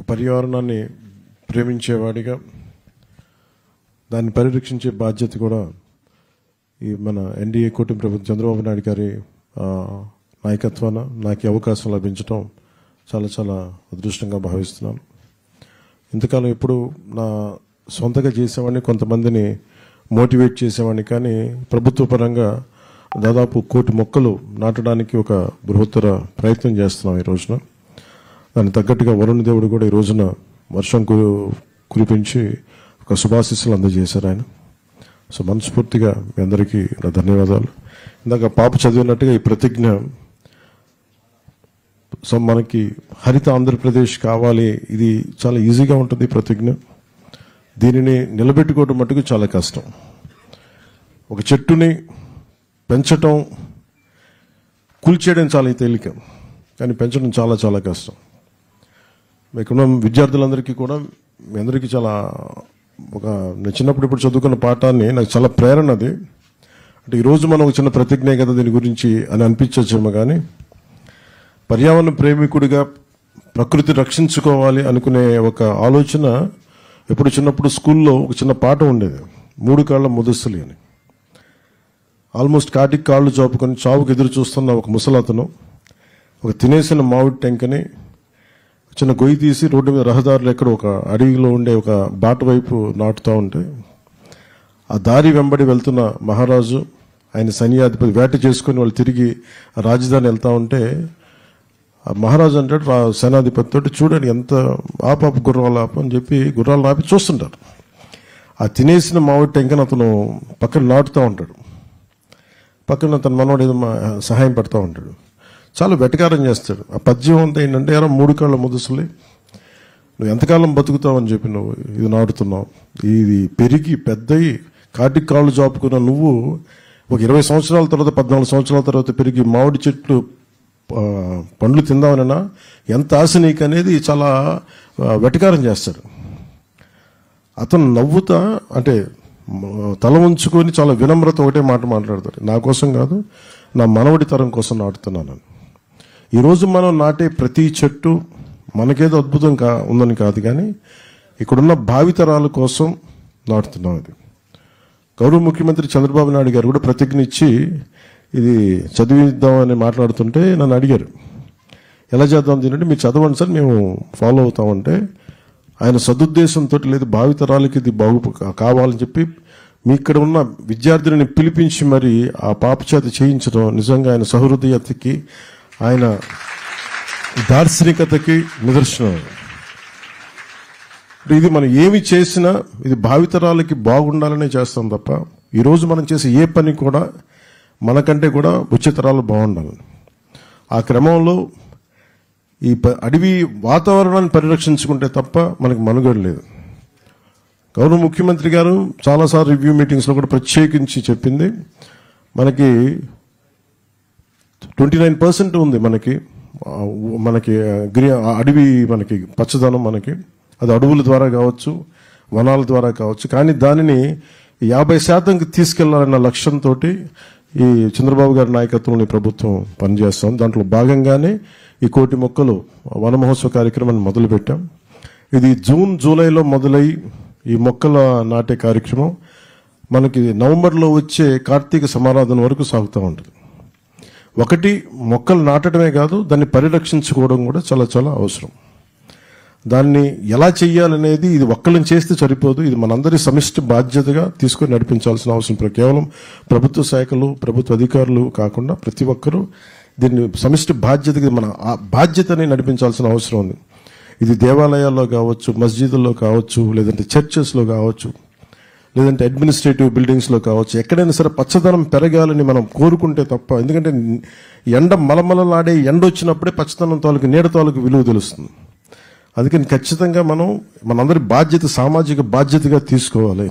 పర్యావరణాన్ని ప్రేమించేవాడిగా దాన్ని పరిరక్షించే బాధ్యత కూడా ఈ మన ఎన్డీఏ కూటమి ప్రభుత్వం చంద్రబాబు నాయుడు గారి నాయకత్వాన నాకు అవకాశం లభించడం చాలా చాలా అదృష్టంగా భావిస్తున్నాను. ఇంతకాలం ఎప్పుడు నా సొంతగా చేసేవాడిని, కొంతమందిని మోటివేట్ చేసేవాడిని, కానీ ప్రభుత్వ పరంగా దాదాపు 1 కోటి మొక్కలు నాటడానికి ఒక బృహత్తర ప్రయత్నం చేస్తున్నాం ఈ రోజున. దానికి తగ్గట్టుగా వరుణ దేవుడు కూడా ఈ రోజున వర్షం కురిపించి ఒక శుభాశీస్సులు అందజేశారు ఆయన. సో మనస్ఫూర్తిగా మీ అందరికీ నా ధన్యవాదాలు. ఇందాక పాప చదివినట్టుగా ఈ ప్రతిజ్ఞ సో మనకి హరిత ఆంధ్రప్రదేశ్ కావాలి, ఇది చాలా ఈజీగా ఉంటుంది ప్రతిజ్ఞ. దీనిని నిలబెట్టుకోవడం మటుకు చాలా కష్టం. ఒక చెట్టుని పెంచటం, కూల్చేయడం చాలా తేలిక, కానీ పెంచడం చాలా చాలా కష్టం. ఇక్కడ విద్యార్థులందరికీ కూడా మీ అందరికీ చాలా నేను చిన్నప్పుడు ఇప్పుడు చదువుకున్న పాఠాన్ని నాకు చాలా ప్రేరణ అది. అంటే ఈరోజు మనం ఒక చిన్న ప్రతిజ్ఞ కదా దీని గురించి అని అనిపించచ్చేమో, కానీ పర్యావరణ ప్రేమికుడిగా ప్రకృతి రక్షించుకోవాలి అనుకునే ఒక ఆలోచన ఎప్పుడు చిన్నప్పుడు స్కూల్లో ఒక చిన్న పాఠం ఉండేది, 3 కాళ్ళ ముదస్సులి అని. ఆల్మోస్ట్ కాటికి కాళ్ళు చాపుకొని చావుకు ఎదురు చూస్తున్న ఒక ముసలతను ఒక తినేసిన మామిడి టెంకని చిన్న గొయ్యి తీసి రోడ్డు మీద రహదారులు ఎక్కడ ఒక అడవిలో ఉండే ఒక బాట వైపు నాటుతూ ఉంటే ఆ దారి వెంబడి వెళ్తున్న మహారాజు, ఆయన సైన్యాధిపతి వేట చేసుకుని వాళ్ళు తిరిగి రాజధాని వెళ్తూ ఉంటే ఆ మహారాజు అంటాడు సేనాధిపతి తోటి, చూడండి ఎంత ఆపాపు గుర్రాలు ఆపు అని చెప్పి గుర్రాలు ఆపి చూస్తుంటారు. ఆ తినేసిన మామిడి టెంకని అతను పక్కన నాటుతూ ఉంటాడు, పక్కన తన మనవాడు ఏదో సహాయం పడుతూ ఉంటాడు, చాలా వెటకారం చేస్తాడు. ఆ పద్యం అంతా ఏంటంటే, ఎరా 3 కాళ్ళ ముదుసులే, నువ్వు ఎంతకాలం బతుకుతావు అని చెప్పి నువ్వు ఇది నాటుతున్నావు, ఇది పెరిగి పెద్దయి కాటికి కాళ్ళు చాపుకున్న నువ్వు ఒక 20 సంవత్సరాల తర్వాత 14 సంవత్సరాల తర్వాత పెరిగి మామిడి చెట్లు పండ్లు తిందామనన్నా ఎంత ఆశ నీకు అనేది చాలా వెటకారం చేస్తాడు. అతను నవ్వుతా అంటే తల ఉంచుకొని చాలా వినమ్రత ఒకటే మాట మాట్లాడతాడు, నా కోసం కాదు నా మనవడి తరం కోసం నాటుతున్నాను. ఈరోజు మనం నాటే ప్రతి చెట్టు మనకేదో అద్భుతం ఉందని కాదు, కానీ ఇక్కడున్న భావితరాల కోసం నాటుతున్నాం. ఇది గౌరవ ముఖ్యమంత్రి చంద్రబాబు నాయుడు గారు కూడా ప్రతిజ్ఞ ఇచ్చి ఇది చదివిద్దామని మాట్లాడుతుంటే నన్ను అడిగారు, ఎలా చేద్దాం దీనంటే, మీరు చదవండి సార్ మేము ఫాలో అవుతామంటే, ఆయన సదుద్దేశంతో లేదు భావితరాలకి ఇది కావాలని చెప్పి మీ ఇక్కడ ఉన్న విద్యార్థులని పిలిపించి మరి ఆ పాప చేత చేయించడం నిజంగా ఆయన సహృదయతకి, ఆయన దార్శనికతకి నిదర్శనం. ఇది మనం ఏమి చేసినా ఇది భావితరాలకి బాగుండాలనే చేస్తాం తప్ప, ఈరోజు మనం చేసే ఏ పని కూడా మనకంటే కూడా వచ్చే తరాలు బాగుండాలి. ఆ క్రమంలో ఈ అడవి వాతావరణాన్ని పరిరక్షించుకుంటే తప్ప మనకి మనుగడ లేదు. గౌరవ ముఖ్యమంత్రి గారు చాలాసార్లు రివ్యూ మీటింగ్స్లో కూడా ప్రత్యేకించి చెప్పింది, మనకి 29% ఉంది మనకి అడవి, మనకి పచ్చదనం, మనకి అది అడవుల ద్వారా కావచ్చు, వనాల ద్వారా కావచ్చు, కానీ దానిని 50% తీసుకెళ్లాలన్న లక్ష్యంతో ఈ చంద్రబాబు గారి నాయకత్వంలో ప్రభుత్వం పనిచేస్తాం. దాంట్లో భాగంగానే ఈ 1 కోటి మొక్కలు వన మహోత్సవ కార్యక్రమాన్ని మొదలుపెట్టాం. ఇది జూన్ జూలైలో మొదలై ఈ మొక్కల నాటే కార్యక్రమం మనకి నవంబర్లో వచ్చే కార్తీక సమారాధన వరకు సాగుతూ ఉంటుంది. ఒకటి మొక్కలు నాటడమే కాదు, దాన్ని పరిరక్షించుకోవడం కూడా చాలా చాలా అవసరం. దాన్ని ఎలా చెయ్యాలనేది ఇది ఒక్కళ్ళని చేస్తే సరిపోదు, ఇది మనందరి సమిష్టి బాధ్యతగా తీసుకొని నడిపించాల్సిన అవసరం. కేవలం ప్రభుత్వ శాఖలు, ప్రభుత్వ అధికారులు కాకుండా ప్రతి ఒక్కరూ దీన్ని సమిష్టి బాధ్యతగా మన బాధ్యతని నడిపించాల్సిన అవసరం ఉంది. ఇది దేవాలయాల్లో కావచ్చు, మస్జిదుల్లో కావచ్చు, లేదంటే చర్చెస్లో కావచ్చు, లేదంటే అడ్మినిస్ట్రేటివ్ బిల్డింగ్స్లో కావచ్చు, ఎక్కడైనా సరే పచ్చదనం పెరగాలని మనం కోరుకుంటే తప్ప, ఎందుకంటే ఎండ మలమలలాడే ఎండ వచ్చినప్పుడే పచ్చదనం తాలూకు నీడ తాలూకు విలువ తెలుస్తుంది. అందుకని ఖచ్చితంగా మనందరి బాధ్యత, సామాజిక బాధ్యతగా తీసుకోవాలి.